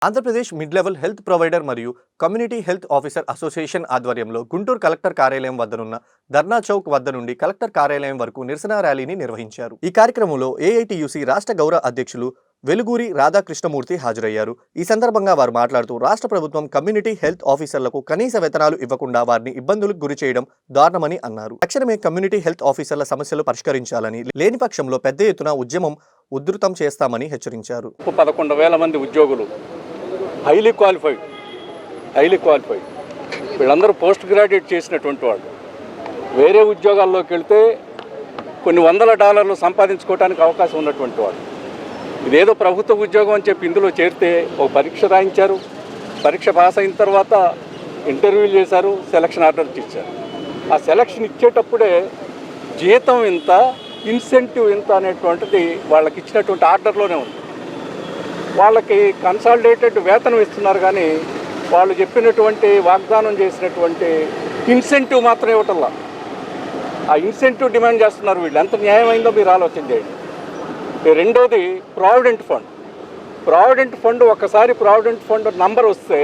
Andhra Pradesh mid level health provider మరియు community health officer association ఆధ్వర్యంలో Guntur collector కార్యాలయం వద్దనున్న ధర్నా చౌక్ వద్ద నుండి కలెక్టర్ కార్యాలయం వరకు నిరసన ర్యాలీని నిర్వహించారు. ఈ కార్యక్రమంలో ఏఐటియుసి రాష్ట్ర గౌరవ అధ్యక్షులు వెలుగూరి రాధాకృష్ణమూర్తి హాజరయ్యారు. ఈ సందర్భంగా వారు మాట్లాడుతూ రాష్ట్ర ప్రభుత్వం కమ్యూనిటీ హెల్త్ ఆఫీసర్లకు కనీస వేతనాలు ఇవ్వకుండా వారిని ఇబ్బందులకు గురి చేయడం దారుణమని అన్నారు. తక్షణమే కమ్యూనిటీ హెల్త్ ఆఫీసర్ల సమస్యలు పరిష్కరించాలని, లేని పక్షంలో పెద్ద ఎత్తున ఉద్యమం ఉధృతం చేస్తామని హెచ్చరించారు. 11,000 మంది ఉద్యోగులు హైలీ క్వాలిఫైడ్ వీళ్ళందరూ పోస్ట్ గ్రాడ్యుయేట్ చేసినటువంటి వాళ్ళు వేరే ఉద్యోగాల్లోకి వెళ్తే కొన్ని $100 సంపాదించుకోవడానికి అవకాశం ఉన్నటువంటి వాళ్ళు. ఇదేదో ప్రభుత్వ ఉద్యోగం అని చెప్పి ఇందులో చేరితే ఒక పరీక్ష రాయించారు, పరీక్ష పాస్ అయిన తర్వాత ఇంటర్వ్యూలు చేశారు, సెలక్షన్ ఆర్డర్ ఇచ్చారు. ఆ సెలక్షన్ ఇచ్చేటప్పుడే జీతం ఇంత, ఇన్సెంటివ్ ఇంత అనేటువంటిది వాళ్ళకి ఇచ్చినటువంటి ఆర్డర్లోనే ఉంది. వాళ్ళకి కన్సాలిడేటెడ్ వేతనం ఇస్తున్నారు, కానీ వాళ్ళు చెప్పినటువంటి వాగ్దానం చేసినటువంటి ఇన్సెంటివ్ మాత్రం ఇవ్వటంలా. ఆ ఇన్సెంటివ్ డిమాండ్ చేస్తున్నారు వీళ్ళు. ఎంత న్యాయమైందో మీరు ఆలోచన చేయండి. రెండోది ప్రావిడెంట్ ఫండ్ ఒకసారి ప్రావిడెంట్ ఫండ్ నంబర్ వస్తే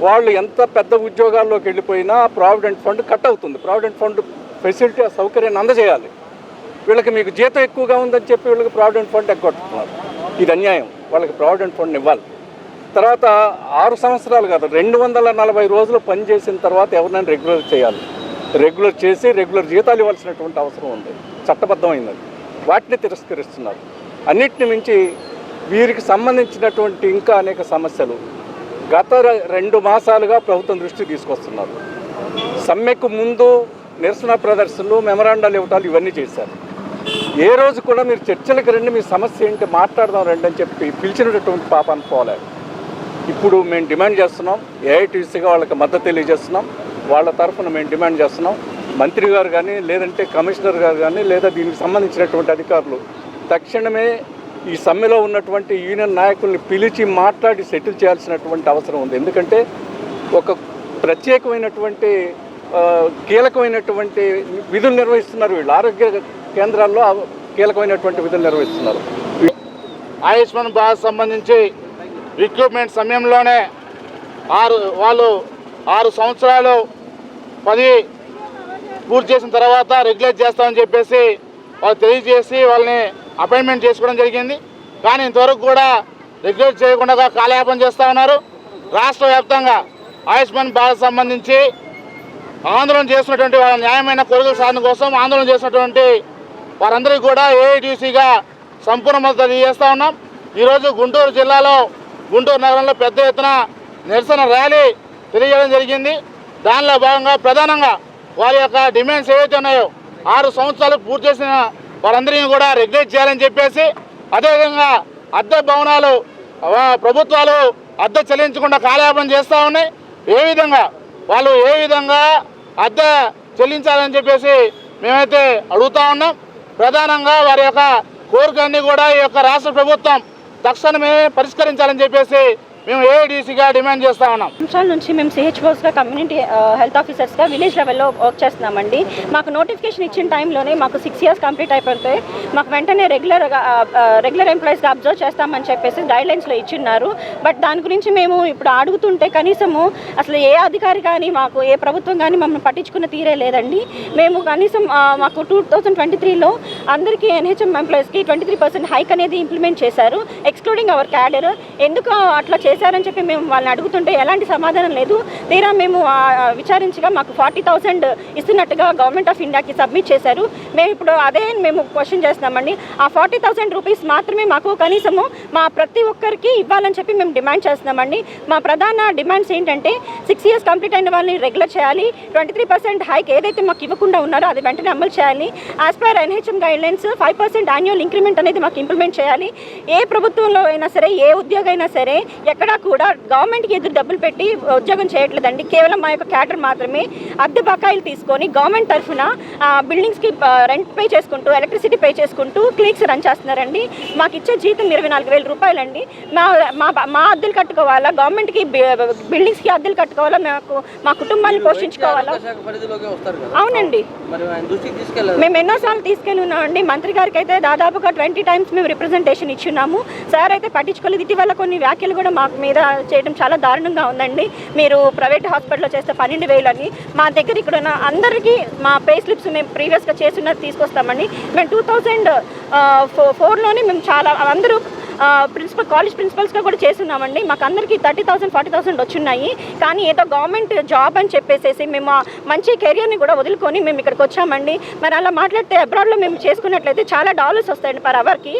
వాళ్ళు ఎంత పెద్ద ఉద్యోగాల్లోకి వెళ్ళిపోయినా ప్రావిడెంట్ ఫండ్ కట్ అవుతుంది. ప్రావిడెంట్ ఫండ్ ఫెసిలిటీ ఆ సౌకర్యాన్ని అందజేయాలి. వీళ్ళకి మీకు జీతం ఎక్కువగా ఉందని చెప్పి వీళ్ళకి ప్రావిడెంట్ ఫండ్ ఎగ్గొట్టుతున్నారు. ఇది అన్యాయం. వాళ్ళకి ప్రావిడెంట్ ఫండ్ ఇవ్వాలి. తర్వాత 6 సంవత్సరాలు కాదు, 240 రోజులు పనిచేసిన తర్వాత ఎవరినైనా రెగ్యులర్ చేయాలి. రెగ్యులర్ చేసి రెగ్యులర్ జీతాలు ఇవ్వాల్సినటువంటి అవసరం ఉంది, చట్టబద్ధమైనది. వాటిని తిరస్కరిస్తున్నారు. అన్నిటిని మించి వీరికి సంబంధించినటువంటి ఇంకా అనేక సమస్యలు గత 2 మాసాలుగా ప్రభుత్వం దృష్టికి తీసుకొస్తున్నారు. సమ్మెకు ముందు నిరసన ప్రదర్శనలు, మెమరాండాలు ఇవ్వటాలు ఇవన్నీ చేశారు. ఏ రోజు కూడా మీరు చర్చలకు రండి, మీ సమస్య ఏంటి మాట్లాడదాం రండి అని చెప్పి పిలిచినటువంటి పాపాన్ని పోలేదు. ఇప్పుడు మేము డిమాండ్ చేస్తున్నాం, ఏఐటీసీగా వాళ్ళకి మద్దతు తెలియజేస్తున్నాం. వాళ్ళ తరఫున మేము డిమాండ్ చేస్తున్నాం. మంత్రి గారు కానీ, లేదంటే కమిషనర్ గారు కానీ, లేదా దీనికి సంబంధించినటువంటి అధికారులు తక్షణమే ఈ సమ్మెలో ఉన్నటువంటి యూనియన్ నాయకుల్ని పిలిచి మాట్లాడి సెటిల్ చేయాల్సినటువంటి అవసరం ఉంది. ఎందుకంటే ఒక ప్రత్యేకమైనటువంటి కీలకమైనటువంటి విధులు నిర్వహిస్తున్నారు వీళ్ళు. ఆరోగ్య కేంద్రాల్లో కీలకమైనటువంటి విధులు నిర్వహిస్తున్నారు. ఆయుష్మాన్ భారత్ సంబంధించి రిక్రూట్మెంట్ సమయంలోనే వాళ్ళు 6 సంవత్సరాలు 10 పూర్తి చేసిన తర్వాత రెగ్యులేట్ చేస్తామని చెప్పేసి వాళ్ళు తెలియజేసి వాళ్ళని అపాయింట్మెంట్ చేసుకోవడం జరిగింది. కానీ ఇంతవరకు కూడా రెగ్యులేట్ చేయకుండా కాలయాపన చేస్తూ ఉన్నారు. రాష్ట్ర వ్యాప్తంగా ఆయుష్మాన్ భారత్ సంబంధించి ఆందోళన చేసినటువంటి వాళ్ళ న్యాయమైన కోరికల సాధన కోసం ఆందోళన చేసినటువంటి వారందరికీ కూడా ఏఐటీసీగా సంపూర్ణ మద్దతు తెలియజేస్తూ ఉన్నాం. ఈరోజు గుంటూరు జిల్లాలో, గుంటూరు నగరంలో పెద్ద ఎత్తున నిరసన ర్యాలీ తెలియజేయడం జరిగింది. దానిలో భాగంగా ప్రధానంగా వారి యొక్క డిమాండ్స్ ఏవైతే ఉన్నాయో 6 సంవత్సరాలు పూర్తి చేసిన వారందరినీ కూడా రెగ్యులేట్ చేయాలని చెప్పేసి, అదేవిధంగా అద్దె భవనాలు ప్రభుత్వాలు అద్దె చెల్లించకుండా కాలయాపన చేస్తూ ఉన్నాయి. వాళ్ళు ఏ విధంగా అద్దె చెల్లించాలని చెప్పేసి మేమైతే అడుగుతూ ఉన్నాం. ప్రధానంగా వారి యొక్క కోరికలన్నీ కూడా ఈ యొక్క రాష్ట్ర ప్రభుత్వం తక్షణమే పరిష్కరించాలని చెప్పేసి మేము ఏఐటీసీగా డిమాండ్ చేస్తా ఉన్నాం. సంవత్సరాల నుంచి మేము సిహెచ్ఓస్గా, కమ్యూనిటీ హెల్త్ ఆఫీసర్స్గా విలేజ్ లెవెల్లో వర్క్ చేస్తున్నామండి. మాకు నోటిఫికేషన్ ఇచ్చిన టైంలోనే మాకు 6 years కంప్లీట్ అయిపోతే మాకు వెంటనే రెగ్యులర్ ఎంప్లాయీస్గా అబ్జర్వ్ చేస్తామని చెప్పేసి గైడ్లైన్స్లో ఇచ్చిన్నారు. బట్ దాని గురించి మేము ఇప్పుడు అడుగుతుంటే కనీసము అసలు ఏ అధికారి కానీ, మాకు ఏ ప్రభుత్వం కానీ మమ్మల్ని పట్టించుకున్న తీరే లేదండి. మేము కనీసం మాకు 2023లో అందరికీ ఎన్హెచ్ఎం ఎంప్లాయీస్కి 23% హైక్ అనేది ఇంప్లిమెంట్ చేశారు, ఎక్స్క్లూడింగ్ అవర్ క్యాడర్. ఎందుకు అట్లా చేశారని చెప్పి మేము వాళ్ళని అడుగుతుంటే ఎలాంటి సమాధానం లేదు. తీరా మేము విచారించగా మాకు 40,000 ఇస్తున్నట్టుగా గవర్నమెంట్ ఆఫ్ ఇండియాకి సబ్మిట్ చేశారు. మేము ఇప్పుడు మేము క్వశ్చన్ చేస్తున్నామండి. ఆ 40,000 రూపీస్ మాత్రమే మాకు కనీసము మా ప్రతి ఒక్కరికి ఇవ్వాలని చెప్పి మేము డిమాండ్ చేస్తున్నామండి. మా ప్రధాన డిమాండ్స్ ఏంటంటే 6 years కంప్లీట్ అయిన వాళ్ళని రెగ్యులర్ చేయాలి, 23% హైక్ ఏదైతే మాకు ఇవ్వకుండా ఉన్నారో అది వెంటనే అమలు చేయాలి. As per NHM guidelines 5% annual increment అనేది మాకు ఇంప్లిమెంట్ చేయాలి. ఏ ప్రభుత్వంలో అయినా సరే, ఏ ఉద్యోగం అయినా సరే ఎక్కడ కూడా గవర్నమెంట్కి ఎదురు డబ్బులు పెట్టి ఉద్యోగం చేయట్లేదండి. కేవలం మా యొక్క క్యాడర్ మాత్రమే అద్దె బకాయిలు తీసుకొని గవర్నమెంట్ తరఫున బిల్డింగ్స్కి రెంట్ పే చేసుకుంటూ, ఎలక్ట్రిసిటీ పే చేసుకుంటూ క్లినిక్స్ రన్ చేస్తున్నారండి. మాకు ఇచ్చే జీతం 24,000 రూపాయలండి. మా అద్దెలు కట్టుకోవాలా, గవర్నమెంట్కి బిల్డింగ్స్కి అద్దెలు కట్టుకోవాలా, మా కుటుంబాన్ని పోషించుకోవాలా? అవునండి, మేము ఎన్నోసార్లు తీసుకెళ్ళి ఉన్నామండి. మంత్రి గారికి అయితే దాదాపుగా 20 times మేము రిప్రజెంటేషన్ ఇచ్చున్నాము. సార్ అయితే పట్టించుకోలేదు. ఇటీవల కొన్ని వ్యాఖ్యలు కూడా మాకు మీద చేయడం చాలా దారుణంగా ఉందండి. మీరు ప్రైవేట్ హాస్పిటల్లో చేస్తే 12,000 అని, మా దగ్గర ఇక్కడ ఉన్న అందరికీ మా పే స్లిప్స్ మేము ప్రీవియస్గా చేస్తున్నది తీసుకొస్తామండి. మేము 2004లోనే మేము చాలా అందరూ కాలేజ్ ప్రిన్సిపల్స్గా కూడా చేస్తున్నామండి. మాకు అందరికీ 30,000 40,000 వచ్చున్నాయి. కానీ ఏదో గవర్నమెంట్ జాబ్ అని చెప్పేసి మేము మంచి కెరియర్ని కూడా వదులుకొని మేము ఇక్కడికి వచ్చామండి. మరి అలా మాట్లాడితే అబ్రాడ్లో మేము చేసుకున్నట్లయితే చాలా డాలర్స్ వస్తాయండి పర్ అవర్కి.